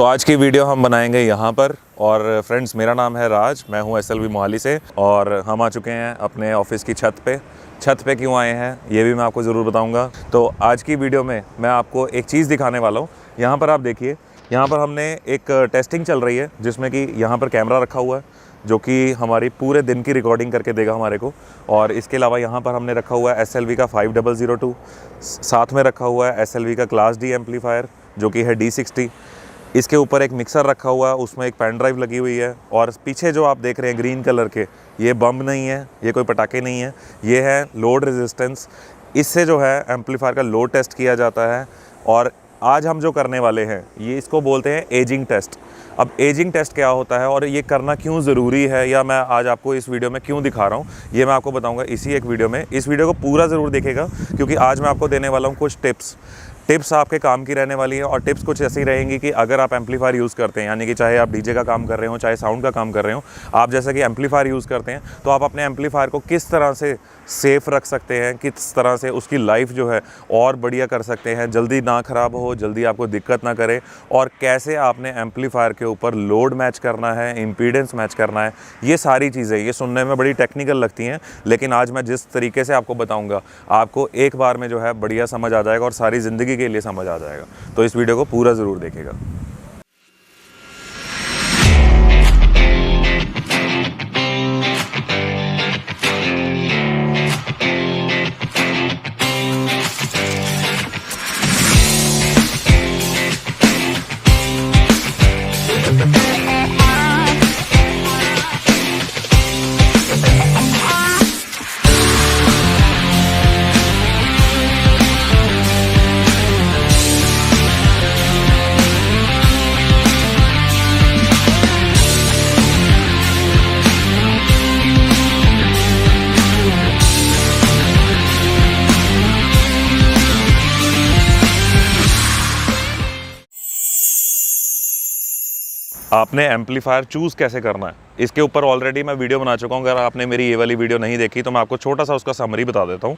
तो आज की वीडियो हम बनाएंगे यहाँ पर। और फ्रेंड्स, मेरा नाम है राज, मैं हूँ SLV मोहाली से और हम आ चुके हैं अपने ऑफिस की छत पे। छत पे क्यों आए हैं ये भी मैं आपको ज़रूर बताऊँगा। तो आज की वीडियो में मैं आपको एक चीज़ दिखाने वाला हूँ। यहाँ पर आप देखिए, यहाँ पर हमने एक टेस्टिंग चल रही है जिसमें कि यहाँ पर कैमरा रखा हुआ है जो कि हमारी पूरे दिन की रिकॉर्डिंग करके देगा हमारे को। और इसके अलावा यहाँ पर हमने रखा हुआ है SLV का 5002, साथ में रखा हुआ है SLV का क्लास D एम्पलीफायर जो कि है D60। इसके ऊपर एक मिक्सर रखा हुआ है, उसमें एक पेन ड्राइव लगी हुई है। और पीछे जो आप देख रहे हैं ग्रीन कलर के, ये बम नहीं है, ये कोई पटाखे नहीं है, ये है लोड रेजिस्टेंस। इससे जो है एम्पलीफायर का लोड टेस्ट किया जाता है। और आज हम जो करने वाले हैं ये इसको बोलते हैं एजिंग टेस्ट। अब एजिंग टेस्ट क्या होता है और ये करना क्यों ज़रूरी है, या मैं आज आपको इस वीडियो में क्यों दिखा रहा हूँ, ये मैं आपको बताऊँगा इसी एक वीडियो में। इस वीडियो को पूरा ज़रूर देखिएगा क्योंकि आज मैं आपको देने वाला हूँ कुछ टिप्स आपके काम की रहने वाली है। और टिप्स कुछ ऐसी रहेंगी कि अगर आप एम्पलीफायर यूज़ करते हैं, यानी कि चाहे आप डीजे का काम कर रहे हो, चाहे साउंड का काम कर रहे हो, आप जैसे कि एम्पलीफायर यूज़ करते हैं तो आप अपने एम्पलीफायर को किस तरह से सेफ़ रख सकते हैं, किस तरह से उसकी लाइफ जो है और बढ़िया कर सकते हैं, जल्दी ना ख़राब हो, जल्दी आपको दिक्कत ना करे। और कैसे आपने एम्पलीफायर के ऊपर लोड मैच करना है, इम्पीडेंस मैच करना है, ये सारी चीज़ें ये सुनने में बड़ी टेक्निकल लगती हैं, लेकिन आज मैं जिस तरीके से आपको बताऊँगा आपको एक बार में जो है बढ़िया समझ आ जाएगा और सारी ज़िंदगी के लिए समझ आ जाएगा। तो इस वीडियो को पूरा ज़रूर देखिएगा। आपने एम्पलीफायर चूज़ कैसे करना है इसके ऊपर ऑलरेडी मैं वीडियो बना चुका हूँ। अगर आपने मेरी ये वाली वीडियो नहीं देखी तो मैं आपको छोटा सा उसका समरी बता देता हूँ।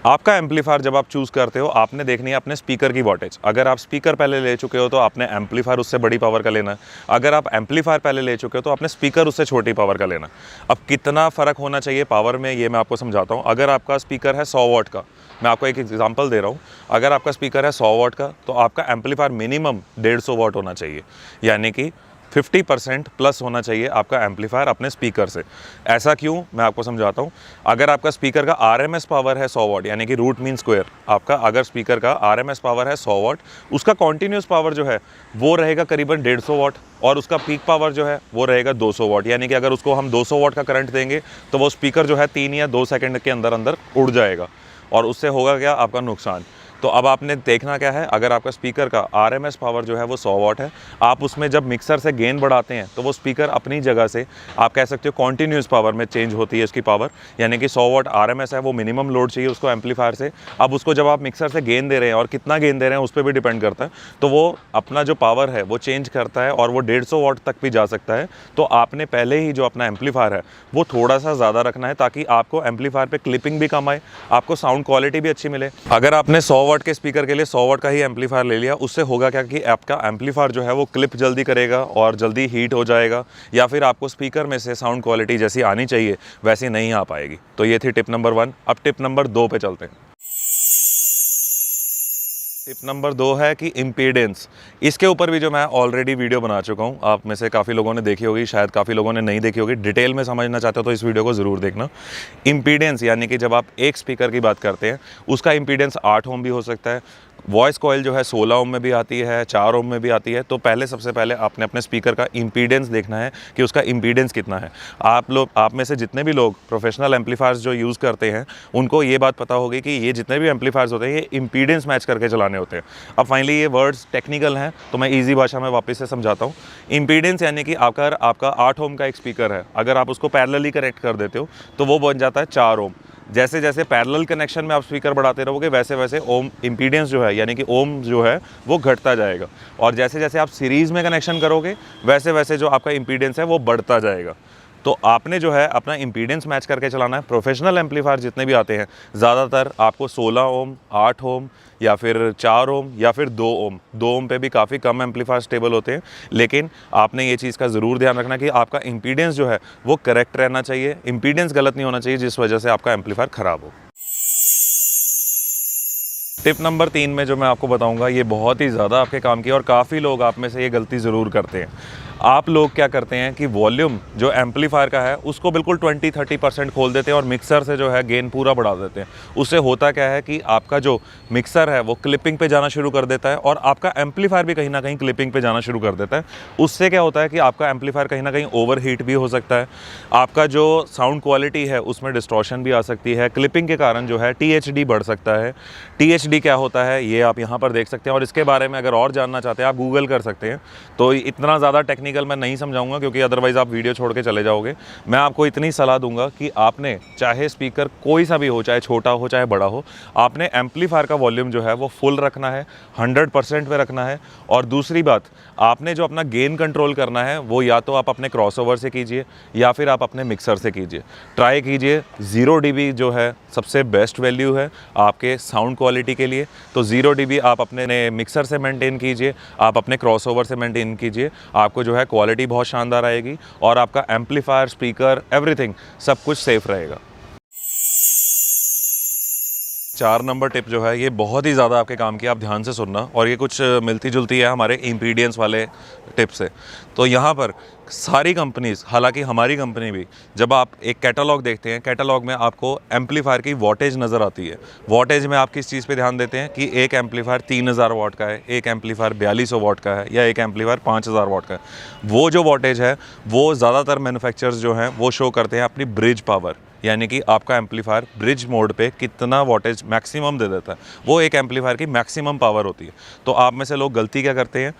आपका एम्पलीफायर जब आप चूज़ करते हो, आपने देखनी है अपने स्पीकर की वॉटेज। अगर आप स्पीकर पहले ले चुके हो तो आपने एम्पलीफायर उससे बड़ी पावर का लेना है। अगर आप एम्पलीफायर पहले ले चुके हो तो आपने स्पीकर उससे छोटी पावर का लेना है। अब कितना फ़र्क होना चाहिए पावर में, ये मैं आपको समझाता हूँ। अगर आपका स्पीकर है 100 वाट का, मैं आपको एक एग्जांपल दे रहा हूँ। अगर आपका स्पीकर है 100 वाट का तो आपका एम्पलीफायर मिनिमम 150 वाट होना चाहिए, यानी कि 50% प्लस होना चाहिए आपका एम्पलीफायर अपने स्पीकर से। ऐसा क्यों, मैं आपको समझाता हूँ। अगर आपका स्पीकर का RMS पावर है 100 वाट, यानी कि रूट मीन स्क्वायर, आपका अगर स्पीकर का RMS पावर है 100 वाट, उसका कॉन्टीन्यूस पावर जो है वो रहेगा करीबन 150 वाट और उसका पीक पावर जो है वो रहेगा 200 वाट। यानी कि अगर उसको हम 200 वाट का करंट देंगे तो वो स्पीकर जो है 3 या 2 सेकंड के अंदर अंदर उड़ जाएगा और उससे होगा क्या, आपका नुकसान। तो अब आपने देखना क्या है, अगर आपका स्पीकर का RMS पावर जो है वो 100 वाट है, आप उसमें जब मिक्सर से गेन बढ़ाते हैं तो वो स्पीकर अपनी जगह से आप कह सकते हो कॉन्टीन्यूस पावर में चेंज होती है इसकी पावर, यानी कि 100 वाट RMS है, वो मिनिमम लोड चाहिए उसको एम्पलीफायर से। अब उसको जब आप मिक्सर से गेन दे रहे हैं और कितना गेन दे रहे हैं उस पर भी डिपेंड करता है, तो वो अपना जो पावर है वो चेंज करता है और वो 150 वाट तक भी जा सकता है। तो आपने पहले ही जो अपना एम्पलीफायर है वो थोड़ा सा ज़्यादा रखना है ताकि आपको एम्पलीफायर पर क्लिपिंग भी कम आए, आपको साउंड क्वालिटी भी अच्छी मिले। अगर आपने 100 वाट के स्पीकर के लिए 100 वाट का ही एम्पलीफायर ले लिया, उससे होगा क्या कि आपका एम्पलीफायर जो है वो क्लिप जल्दी करेगा और जल्दी हीट हो जाएगा, या फिर आपको स्पीकर में से साउंड क्वालिटी जैसी आनी चाहिए वैसी नहीं आ पाएगी। तो ये थी टिप नंबर 1। अब टिप नंबर 2 पे चलते हैं। टिप नंबर 2 है कि इम्पीडेंस। इसके ऊपर भी जो मैं ऑलरेडी वीडियो बना चुका हूँ, आप में से काफ़ी लोगों ने देखी होगी, शायद काफ़ी लोगों ने नहीं देखी होगी। डिटेल में समझना चाहते हो तो इस वीडियो को ज़रूर देखना। इम्पीडेंस यानी कि जब आप एक स्पीकर की बात करते हैं उसका इम्पीडेंस 8 ओम भी हो सकता है, वॉइस कॉइल जो है 16 ओम में भी आती है, 4 ओम में भी आती है। तो सबसे पहले आपने अपने स्पीकर का इम्पीडेंस देखना है कि उसका इम्पीडेंस कितना है। आप में से जितने भी लोग प्रोफेशनल एम्पलीफायर्स जो यूज़ करते हैं उनको ये बात पता होगी कि ये जितने भी एम्पलीफायर्स होते हैं ये इम्पीडेंस मैच करके चलाने होते हैं। अब फाइनली ये वर्ड्स टेक्निकल हैं तो मैं ईजी भाषा में वापस से समझाता हूँ। इम्पीडेंस यानी कि आपका 8 ओम का एक स्पीकर है, अगर आप उसको पैरेलली कनेक्ट कर देते हो तो वो बन जाता है 4 ओम। जैसे जैसे पैरेलल कनेक्शन में आप स्पीकर बढ़ाते रहोगे वैसे वैसे ओम इम्पीडेंस जो है यानी कि ओम जो है वो घटता जाएगा, और जैसे जैसे आप सीरीज़ में कनेक्शन करोगे वैसे वैसे जो आपका इम्पीडेंस है वो बढ़ता जाएगा। तो आपने जो है अपना इम्पीडेंस मैच करके चलाना है। प्रोफेशनल एम्पलीफायर जितने भी आते हैं ज़्यादातर आपको 16 ओम, 8 ओम या फिर 4 ओम या फिर 2 ओम, 2 ओम पे भी काफ़ी कम एम्पलीफायर स्टेबल होते हैं। लेकिन आपने ये चीज़ का ज़रूर ध्यान रखना कि आपका इम्पीडेंस जो है वो करेक्ट रहना चाहिए, इम्पीडेंस गलत नहीं होना चाहिए जिस वजह से आपका एम्पलीफायर ख़राब हो। टिप नंबर 3 में जो मैं आपको बताऊंगा ये बहुत ही ज़्यादा आपके काम की है और काफ़ी लोग आप में से ये गलती ज़रूर करते हैं। आप लोग क्या करते हैं कि वॉल्यूम जो एम्पलीफायर का है उसको बिल्कुल 20-30% खोल देते हैं और मिक्सर से जो है गेन पूरा बढ़ा देते हैं। उससे होता क्या है कि आपका जो मिक्सर है वो क्लिपिंग पे जाना शुरू कर देता है और आपका एम्पलीफायर भी कहीं ना कहीं क्लिपिंग पे जाना शुरू कर देता है। उससे क्या होता है कि आपका एम्पलीफायर कहीं ना कहीं ओवर हीट भी हो सकता है, आपका जो साउंड क्वालिटी है उसमें डिस्टॉर्शन भी आ सकती है, क्लिपिंग के कारण जो है THD बढ़ सकता है। THD क्या होता है ये आप यहाँ पर देख सकते हैं और इसके बारे में अगर और जानना चाहते हैं आप गूगल कर सकते हैं। तो इतना ज़्यादा टेक्निकल मैं नहीं समझाऊंगा क्योंकि अदरवाइज़ आप वीडियो छोड़ के चले जाओगे। मैं आपको इतनी सलाह दूंगा कि आपने चाहे स्पीकर कोई सा भी हो, चाहे छोटा हो चाहे बड़ा हो, आपने एम्पलीफायर का वॉल्यूम जो है वो फुल रखना है, 100% पे रखना है। और दूसरी बात, आपने जो अपना गेन कंट्रोल करना है वो या तो आप अपने क्रॉसओवर से कीजिए या फिर आप अपने मिक्सर से कीजिए। ट्राई कीजिए 0 dB जो है सबसे बेस्ट वैल्यू है आपके साउंड क्वालिटी के लिए। तो 0 dB आप अपने मिक्सर से मेंटेन कीजिए, आप अपने क्रॉसओवर से मेंटेन कीजिए, आपको जो है क्वालिटी बहुत शानदार आएगी और आपका एम्पलीफायर, स्पीकर, एवरीथिंग सब कुछ सेफ रहेगा। 4 नंबर टिप जो है ये बहुत ही ज़्यादा आपके काम की, आप ध्यान से सुनना, और ये कुछ मिलती जुलती है हमारे इम्पीडियंस वाले टिप से। तो यहाँ पर सारी कंपनीज़, हालांकि हमारी कंपनी भी, जब आप एक कैटलॉग देखते हैं, कैटलॉग में आपको एम्पलीफायर की वॉटेज नज़र आती है। वॉटेज में आप किस चीज़ पे ध्यान देते हैं कि एक एम्पलीफायर 3000 वाट का है, एक एम्पलीफायर 4200 वाट का है या एक एम्पलीफायर 5000 वाट का है। वो जो वॉटेज है वो ज़्यादातर मैन्युफैक्चरर्स जो हैं वो शो करते हैं अपनी ब्रिज पावर, यानी कि आपका एम्पलीफायर ब्रिज मोड पे कितना वोल्टेज मैक्सिमम दे देता है, वो एक एम्पलीफायर की मैक्सिमम पावर होती है। तो आप में से लोग गलती क्या करते हैं,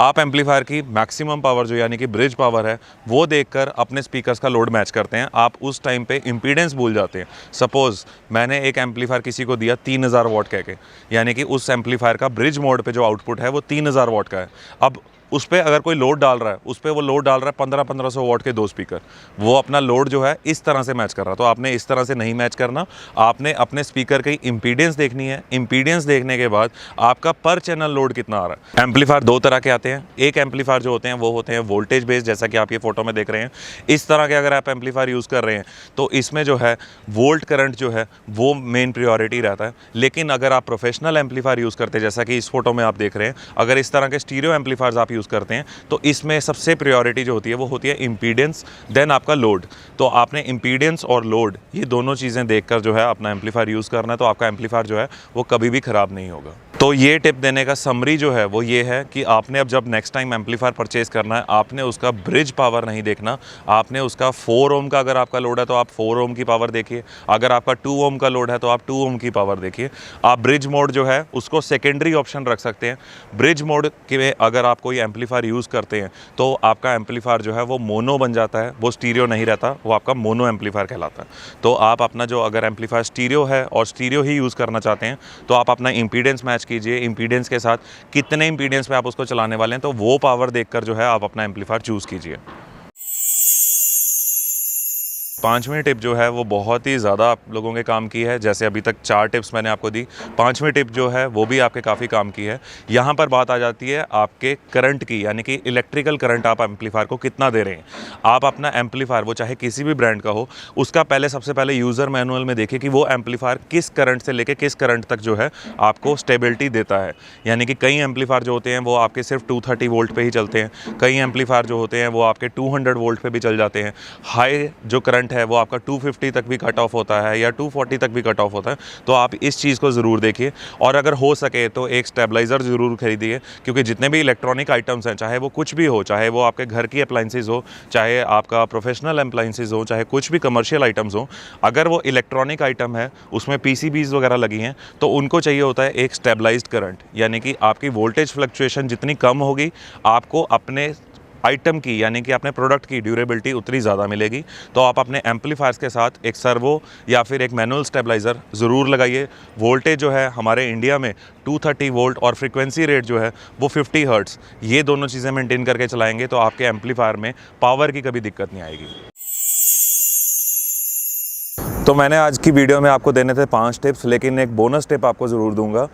आप एम्पलीफायर की मैक्सिमम पावर जो यानी कि ब्रिज पावर है वो देखकर अपने स्पीकर्स का लोड मैच करते हैं। आप उस टाइम पे इम्पीडेंस भूल जाते हैं। सपोज़ मैंने एक एम्पलीफायर किसी को दिया 3000 वाट कह के, यानी कि उस एम्पलीफायर का ब्रिज मोड पे जो आउटपुट है वो 3000 वाट का है। अब उस पर अगर कोई लोड डाल रहा है, उस पर वो लोड डाल रहा है 1500 वाट के 2 स्पीकर, वो अपना लोड जो है इस तरह से मैच कर रहा है। तो आपने इस तरह से नहीं मैच करना, आपने अपने स्पीकर की इम्पीडेंस देखनी है। इम्पीडेंस देखने के बाद आपका पर चैनल लोड कितना आ रहा है। एम्पलीफायर 2 तरह के आते हैं। एक एम्पलीफायर जो होते हैं वो होते हैं वोल्टेज बेस्ड, जैसा कि आप ये फोटो में देख रहे हैं। इस तरह के अगर आप एम्पलीफायर यूज़ कर रहे हैं तो इसमें जो है वोल्ट करंट जो है वो मेन प्रियोरिटी रहता है। लेकिन अगर आप प्रोफेशनल एम्पलीफायर यूज़ करते हैं, जैसा कि इस फोटो में आप देख रहे हैं, अगर इस तरह के स्टीरियो एम्पलीफायर्स आप यूज़ करते हैं तो इसमें सबसे प्रायोरिटी जो होती है वो होती है इम्पीडेंस, देन आपका लोड। तो आपने इम्पीडेंस और लोड ये दोनों चीज़ें देखकर जो है अपना एम्पलीफायर यूज़ करना है, तो आपका एम्पलीफायर जो है वो कभी भी ख़राब नहीं होगा। तो ये टिप देने का समरी जो है वो ये है कि आपने अब जब नेक्स्ट टाइम एम्पलीफायर परचेज़ करना है, आपने उसका ब्रिज पावर नहीं देखना, आपने उसका 4 ओम का अगर आपका लोड है तो आप 4 ओम की पावर देखिए, अगर आपका 2 ओम का लोड है तो आप 2 ओम की पावर देखिए। आप ब्रिज मोड जो है उसको सेकेंडरी ऑप्शन रख सकते हैं। ब्रिज मोड के अगर आप कोई एम्पलीफायर यूज़ करते हैं तो आपका एम्पलीफायर जो है वो मोनो बन जाता है, वो स्टीरियो नहीं रहता, वो आपका मोनो एम्पलीफायर कहलाता है। तो आप अपना जो अगर एम्पलीफायर स्टीरियो है और स्टीरियो ही यूज़ करना चाहते हैं तो आप अपना इम्पीडेंस मैच कीजिए, इम्पीडेंस के साथ कितने इम्पीडेंस पे आप उसको चलाने वाले हैं तो वो पावर देखकर जो है आप अपना एम्पलीफायर चूज़ कीजिए। 5वीं टिप जो है वो बहुत ही ज़्यादा आप लोगों के काम की है। जैसे अभी तक 4 टिप्स मैंने आपको दी, 5वीं टिप जो है वो भी आपके काफ़ी काम की है। यहाँ पर बात आ जाती है आपके करंट की, यानी कि इलेक्ट्रिकल करंट आप एम्पलीफायर को कितना दे रहे हैं। आप अपना एम्पलीफायर वो चाहे किसी भी ब्रांड का हो, उसका सबसे पहले यूज़र मैनुअल में देखिए कि वो एम्पलीफायर किस करंट से लेके किस करंट तक जो है आपको स्टेबिलिटी देता है। यानी कि कई एम्पलीफायर जो होते हैं वो आपके सिर्फ 230 वोल्ट पे ही चलते हैं, कई एम्पलीफायर जो होते हैं वो आपके 200 वोल्ट पे भी चल जाते हैं। हाई जो करंट है वो आपका 250 तक भी कट ऑफ होता है या 240 तक भी कट ऑफ होता है। तो आप इस चीज़ को ज़रूर देखिए और अगर हो सके तो एक स्टेबलाइज़र ज़रूर खरीदिए, क्योंकि जितने भी इलेक्ट्रॉनिक आइटम्स हैं, चाहे वो कुछ भी हो, चाहे वो आपके घर की अप्लाइंसेज हो, चाहे आपका प्रोफेशनल अप्लाइंसेज हो, चाहे कुछ भी कमर्शियल आइटम्स हो, अगर वो इलेक्ट्रॉनिक आइटम है उसमें PCBs वगैरह लगी हैं तो उनको चाहिए होता है एक स्टेबलाइज्ड करंट, यानी कि आपकी वोल्टेज फ्लक्चुएशन जितनी कम होगी आपको अपने आइटम की, यानी कि अपने प्रोडक्ट की ड्यूरेबिलिटी उतनी ज़्यादा मिलेगी। तो आप अपने एम्पलीफायर्स के साथ एक सर्वो या फिर एक मैनुअल स्टेबलाइज़र ज़रूर लगाइए। वोल्टेज जो है हमारे इंडिया में 230 वोल्ट और फ्रीक्वेंसी रेट जो है वो 50 हर्ट्ज़, ये दोनों चीज़ें मेंटेन करके चलाएंगे तो आपके एम्पलीफायर में पावर की कभी दिक्कत नहीं आएगी। तो मैंने आज की वीडियो में आपको देने थे 5 टिप्स, लेकिन एक बोनस टिप आपको ज़रूर दूंगा।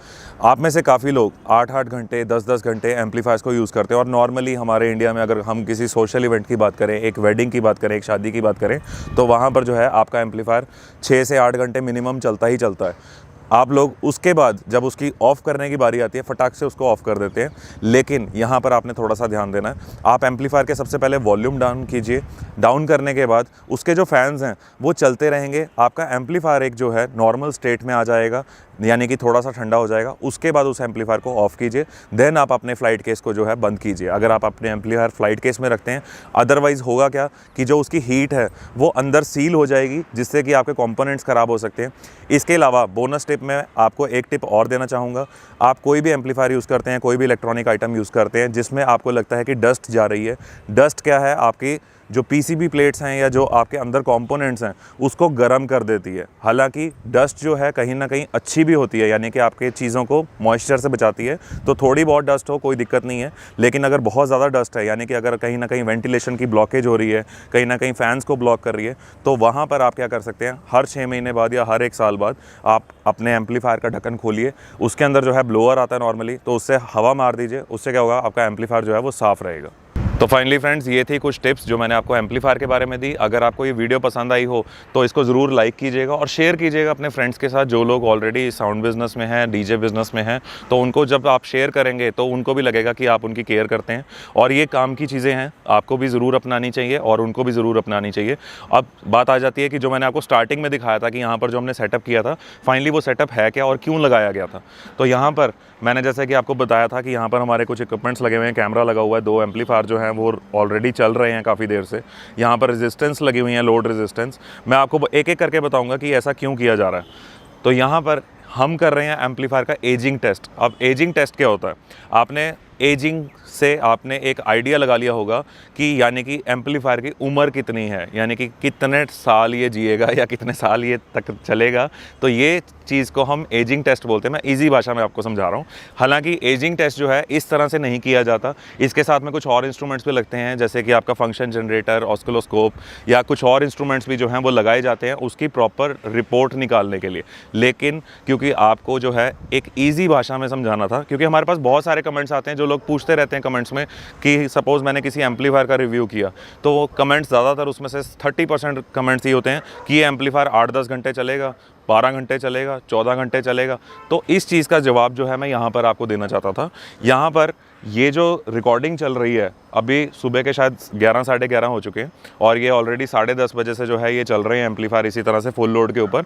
आप में से काफ़ी लोग 8-8 घंटे 10-10 घंटे एम्पलीफायर्स को यूज़ करते हैं और नॉर्मली हमारे इंडिया में अगर हम किसी सोशल इवेंट की बात करें, एक वेडिंग की बात करें, एक शादी की बात करें, तो वहाँ पर जो है आपका एम्पलीफायर 6 से 8 घंटे मिनिमम चलता ही चलता है। आप लोग उसके बाद जब उसकी ऑफ़ करने की बारी आती है, फटाक से उसको ऑफ़ कर देते हैं। लेकिन यहाँ पर आपने थोड़ा सा ध्यान देना है। आप एम्पलीफायर के सबसे पहले वॉल्यूम डाउन कीजिए। डाउन करने के बाद उसके जो फैंस हैं वो चलते रहेंगे। आपका एम्पलीफायर एक जो है नॉर्मल स्टेट में आ जाएगा, यानी कि थोड़ा सा ठंडा हो जाएगा। उसके बाद उस एम्पलीफायर को ऑफ़ कीजिए। देन आप अपने फ़्लाइट केस को जो है बंद कीजिए, अगर आप अपने एम्पलीफायर फ़्लाइट केस में रखते हैं। अदरवाइज़ होगा क्या कि जो उसकी हीट है वो अंदर सील हो जाएगी, जिससे कि आपके कंपोनेंट्स ख़राब हो सकते हैं। इसके अलावा बोनस टिप में आपको एक टिप और देना चाहूँगा। आप कोई भी एम्पलीफायर यूज़ करते हैं, कोई भी इलेक्ट्रॉनिक आइटम यूज़ करते हैं जिसमें आपको लगता है कि डस्ट जा रही है। डस्ट क्या है, आपकी जो पीसीबी प्लेट्स हैं या जो आपके अंदर कंपोनेंट्स हैं उसको गर्म कर देती है। हालांकि डस्ट जो है कहीं ना कहीं अच्छी भी होती है, यानी कि आपके चीज़ों को मॉइस्चर से बचाती है। तो थोड़ी बहुत डस्ट हो कोई दिक्कत नहीं है, लेकिन अगर बहुत ज़्यादा डस्ट है, यानी कि अगर कहीं ना कहीं वेंटिलेशन की ब्लॉकेज हो रही है, कहीं ना कहीं फैंस को ब्लॉक कर रही है, तो वहाँ पर आप क्या कर सकते हैं, हर 6 महीने बाद या हर 1 साल बाद आप अपने एम्पलीफायर का ढक्कन खोलिए। उसके अंदर जो है ब्लोअर आता है नॉर्मली, तो उससे हवा मार दीजिए। उससे क्या होगा, आपका एम्पलीफायर जो है वो साफ़ रहेगा। तो फाइनली फ्रेंड्स, ये थी कुछ टिप्स जो मैंने आपको एम्पलीफायर के बारे में दी। अगर आपको ये वीडियो पसंद आई हो तो इसको ज़रूर लाइक कीजिएगा और शेयर कीजिएगा अपने फ्रेंड्स के साथ जो लोग ऑलरेडी साउंड बिज़नेस में हैं, डीजे बिज़नेस में हैं। तो उनको जब आप शेयर करेंगे तो उनको भी लगेगा कि आप उनकी केयर करते हैं और ये काम की चीज़ें हैं, आपको भी ज़रूर अपनानी चाहिए और उनको भी ज़रूर अपनानी चाहिए। अब बात आ जाती है कि जो मैंने आपको स्टार्टिंग में दिखाया था कि यहाँ पर जो हमने सेटअप किया था, फाइनली वो सेटअप है क्या और क्यों लगाया गया था। तो यहाँ पर मैंने जैसे कि आपको बताया था कि यहाँ पर हमारे कुछ इक्विपमेंट्स लगे हुए हैं, कैमरा लगा हुआ है, 2 एम्पलीफायर जो हैं वो ऑलरेडी चल रहे हैं काफ़ी देर से। यहाँ पर रेजिस्टेंस लगी हुई है, लोड रेजिस्टेंस। मैं आपको एक एक करके बताऊंगा कि ऐसा क्यों किया जा रहा है। तो यहाँ पर हम कर रहे हैं एम्पलीफायर का एजिंग टेस्ट। अब एजिंग टेस्ट क्या होता है, आपने एजिंग से आपने एक आइडिया लगा लिया होगा कि यानी कि एम्पलीफायर की उम्र कितनी है, यानी कि कितने साल ये जिएगा या कितने साल ये तक चलेगा। तो ये चीज़ को हम एजिंग टेस्ट बोलते हैं। मैं इजी भाषा में आपको समझा रहा हूँ। हालांकि एजिंग टेस्ट जो है इस तरह से नहीं किया जाता, इसके साथ में कुछ और इंस्ट्रूमेंट्स भी लगते हैं, जैसे कि आपका फंक्शन जनरेटर, ऑस्किलोस्कोप या कुछ और इंस्ट्रूमेंट्स भी जो हैं वो लगाए जाते हैं उसकी प्रॉपर रिपोर्ट निकालने के लिए। लेकिन क्योंकि आपको जो है एक ईजी भाषा में समझाना था, क्योंकि हमारे पास बहुत सारे कमेंट्स आते हैं, जो लोग पूछते रहते हैं कमेंट्स में कि सपोज़ मैंने किसी एम्पलीफायर का रिव्यू किया तो वो कमेंट्स ज़्यादातर उसमें से 30% कमेंट्स ये होते हैं कि ये एम्पलीफायर 8-10 घंटे चलेगा, 12 घंटे चलेगा, 14 घंटे चलेगा। तो इस चीज़ का जवाब जो है मैं यहाँ पर आपको देना चाहता था। यहाँ पर ये जो रिकॉर्डिंग चल रही है, अभी सुबह के शायद 11 साढ़े 11 हो चुके हैं और ये ऑलरेडी 10:30 बजे से जो है ये चल रहे हैं एम्पलीफायर इसी तरह से फुल लोड के ऊपर।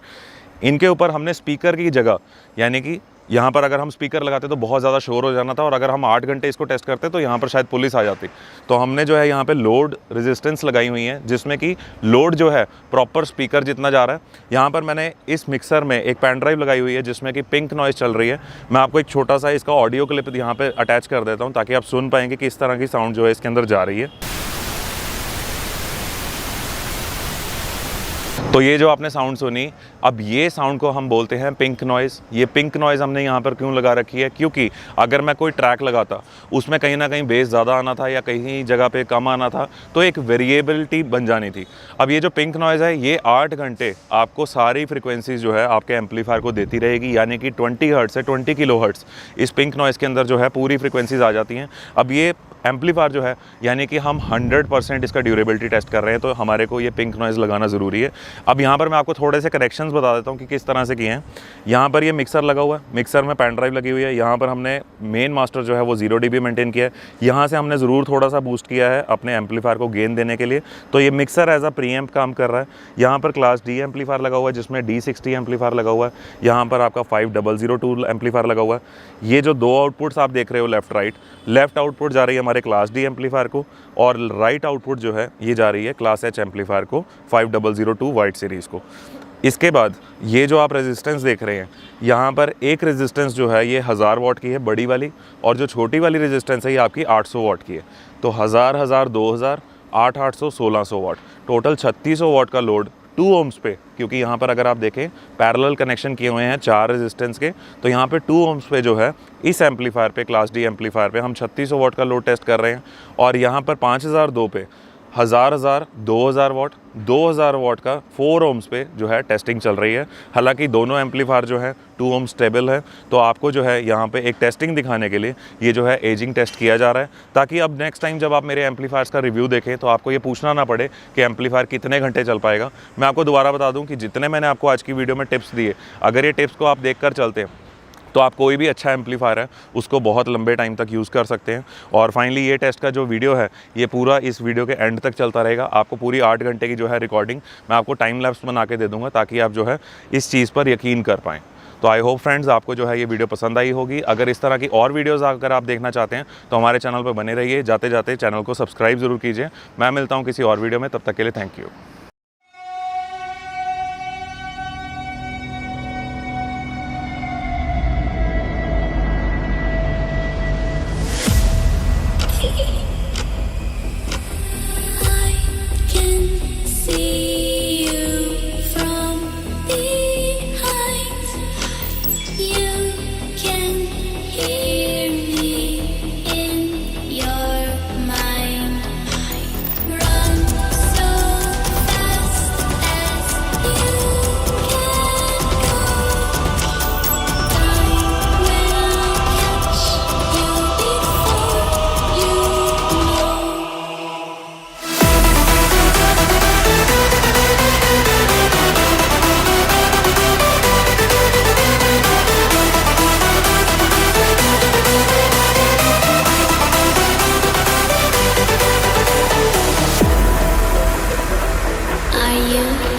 इनके ऊपर हमने स्पीकर की जगह, यानी कि यहाँ पर अगर हम स्पीकर लगाते तो बहुत ज़्यादा शोर हो जाना था और अगर हम 8 घंटे इसको टेस्ट करते तो यहाँ पर शायद पुलिस आ जाती। तो हमने जो है यहाँ पे लोड रेजिस्टेंस लगाई हुई है, जिसमें कि लोड जो है प्रॉपर स्पीकर जितना जा रहा है। यहाँ पर मैंने इस मिक्सर में एक पेन ड्राइव लगाई हुई है जिसमें कि पिंक नॉइज़ चल रही है। मैं आपको एक छोटा सा इसका ऑडियो क्लिप यहाँ पर अटैच कर देता हूँ ताकि आप सुन पाएंगे कि इस तरह की साउंड जो है इसके अंदर जा रही है। तो ये जो आपने साउंड सुनी, अब ये साउंड को हम बोलते हैं पिंक नॉइज़। ये पिंक नॉइज़ हमने यहाँ पर क्यों लगा रखी है, क्योंकि अगर मैं कोई ट्रैक लगाता उसमें कहीं ना कहीं बेस ज़्यादा आना था या कहीं जगह पे कम आना था, तो एक वेरिएबिलिटी बन जानी थी। अब ये जो पिंक नॉइज़ है ये 8 घंटे आपको सारी फ्रिक्वेंसीज जो है आपके एम्पलीफायर को देती रहेगी, यानी कि 20 हर्ट्ज़ से 20 किलो हर्ट्ज़ इस पिंक नॉइज़ के अंदर जो है पूरी फ्रिक्वेंसीज आ जाती हैं। अब ये एम्पलीफायर जो है, यानी कि हम 100% इसका ड्यूरेबिलिटी टेस्ट कर रहे हैं, तो हमारे को ये पिंक नॉइज़ लगाना ज़रूरी है। अब यहाँ पर मैं आपको थोड़े से करेक्शंस बता देता हूँ कि किस तरह से किए हैं। यहाँ पर ये मिक्सर लगा हुआ है, मिक्सर में पेन ड्राइव लगी हुई है। यहाँ पर हमने मेन मास्टर जो है वो 0 dB मेंटेन किया है। यहाँ से हमने ज़रूर थोड़ा सा बूस्ट किया है अपने एम्पलीफायर को गेन देने के लिए। तो ये मिक्सर एज अ प्रीएम्प काम कर रहा है। यहाँ पर क्लास D एम्पलीफायर लगा हुआ है जिसमें D60 एम्पलीफायर लगा हुआ है। यहाँ पर आपका 5002 एम्पलीफायर लगा हुआ है। ये जो 2 आउटपुट्स आप देख रहे हो लेफ्ट राइट, लेफ्ट आउटपुट जा रही है हमारे क्लास D एम्पलीफायर को और राइट आउटपुट जो है ये जा रही है क्लास H एम्पलीफायर को, 5002 वाइट सीरीज़ को। इसके बाद ये जो आप रेजिस्टेंस देख रहे हैं, यहाँ पर एक रेजिस्टेंस जो है ये 1000 वाट की है बड़ी वाली, और जो छोटी वाली रेजिस्टेंस है ये आपकी 800 वाट की है। तो 1000, 2000, 800, 1600 वाट, टोटल 3600 वाट का लोड 2 ohms पे, क्योंकि यहाँ पर अगर आप देखें पैरेलल कनेक्शन किए हुए हैं 4 रेजिस्टेंस के, तो यहाँ पे 2 ohms पे जो है इस एम्पलीफायर पे, क्लास D एम्पलीफायर पे हम 3600 वाट का लोड टेस्ट कर रहे हैं। और यहाँ पर 5002 पे हज़ार 2000 वाट 2000 वाट का 4 ohms पे जो है टेस्टिंग चल रही है। हालांकि दोनों एम्पलीफायर जो है 2 ohms स्टेबल है, तो आपको जो है यहाँ पे एक टेस्टिंग दिखाने के लिए ये जो है एजिंग टेस्ट किया जा रहा है, ताकि अब नेक्स्ट टाइम जब आप मेरे एम्पलीफायर्स का रिव्यू देखें तो आपको ये पूछना ना पड़े कि एम्पलीफायर कितने घंटे चल पाएगा। मैं आपको दोबारा बता दूँ कि जितने मैंने आपको आज की वीडियो में टिप्स दिए, अगर ये टिप्स को आप देख कर चलते हैं तो आप कोई भी अच्छा एम्पलीफायर है उसको बहुत लंबे टाइम तक यूज़ कर सकते हैं। और फाइनली ये टेस्ट का जो वीडियो है ये पूरा इस वीडियो के एंड तक चलता रहेगा। आपको पूरी 8 घंटे की जो है रिकॉर्डिंग मैं आपको टाइम लैप्स बना के दे दूँगा, ताकि आप जो है इस चीज़ पर यकीन कर पाएँ। तो आई होप फ्रेंड्स आपको जो है ये वीडियो पसंद आई होगी। अगर इस तरह की और वीडियोस अगर आप देखना चाहते हैं तो हमारे चैनल पर बने रहिए। जाते जाते चैनल को सब्सक्राइब ज़रूर कीजिए। मैं मिलता हूँ किसी और वीडियो में, तब तक के लिए thank you.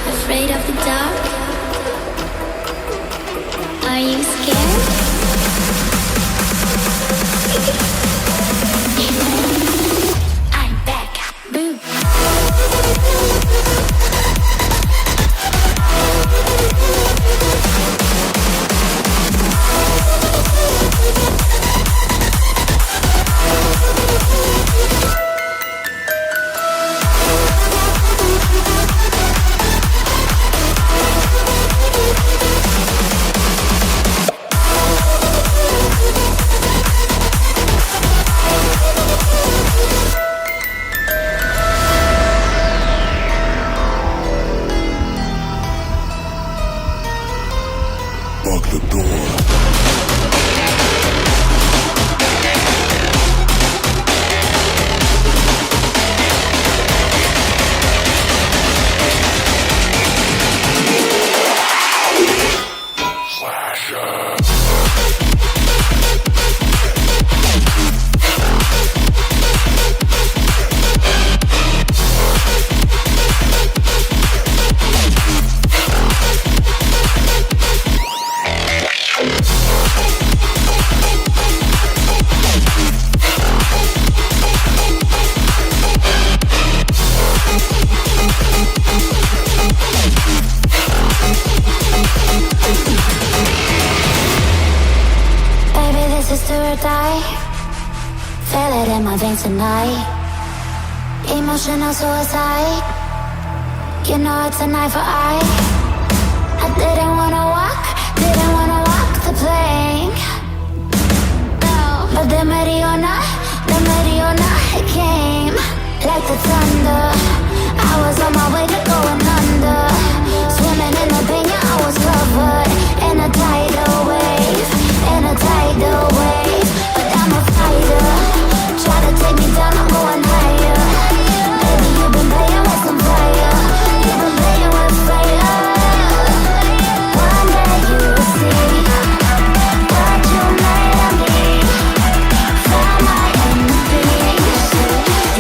Afraid of the dark? Are you scared? I'm back. Boom. Lock the door. Die. Feel it in my veins tonight. Emotional suicide. You know it's a knife for eye. I didn't wanna walk the plank. No, but the Mariona, it came like the thunder. I was on my way to going under. Swimming in the pain, yeah, I was covered in a tidal wave, But I'm a fighter. Try to take me down, I'm going higher. Baby, you've been playing with some fire. You've been playing with fire. One day you will see what you made of me. Found my enemies.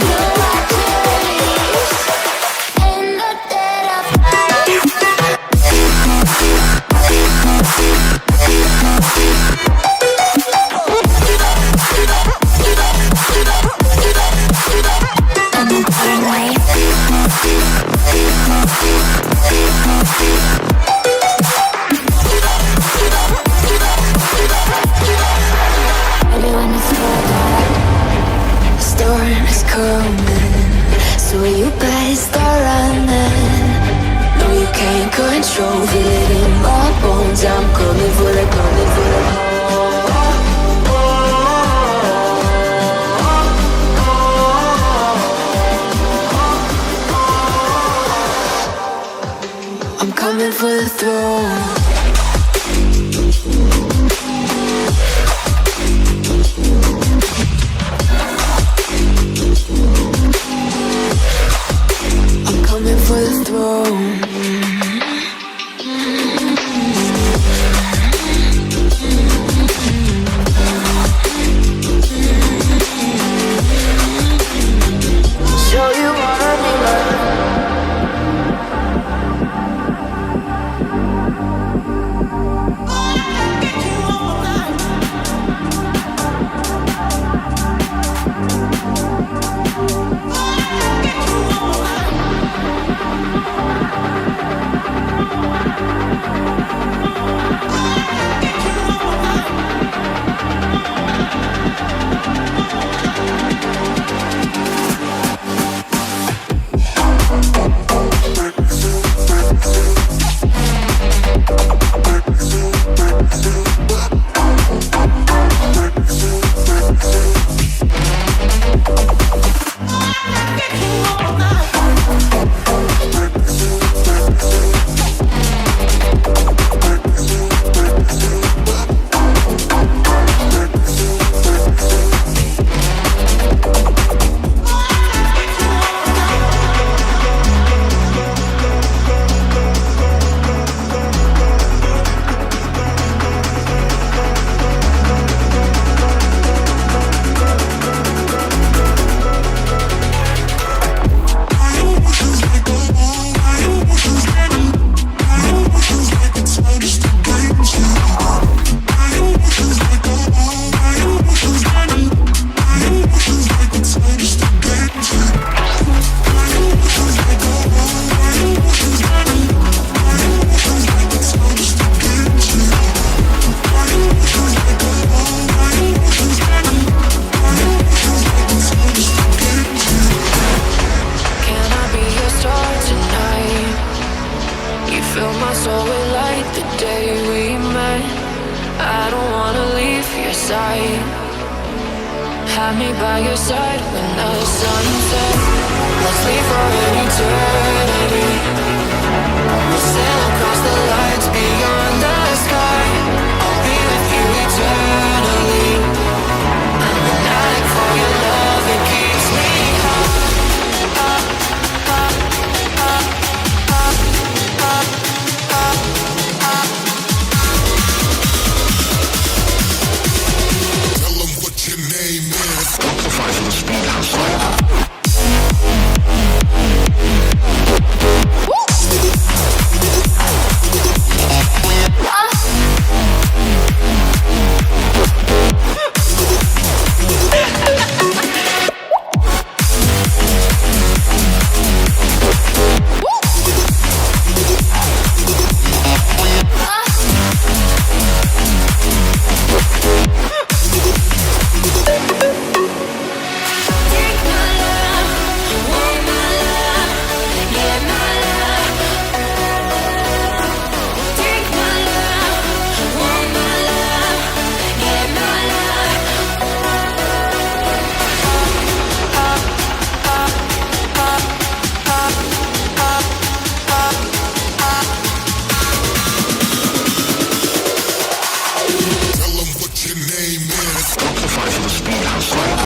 Do what you release. In the dead of night. Everyone is scared. Storm is coming, so you better start running. No, you can't control, feel it in my bones. I'm coming for the coming for the throne. I'm coming for the throne. Show you what I need. Have me by your side when the sun sets. Let's leave forever.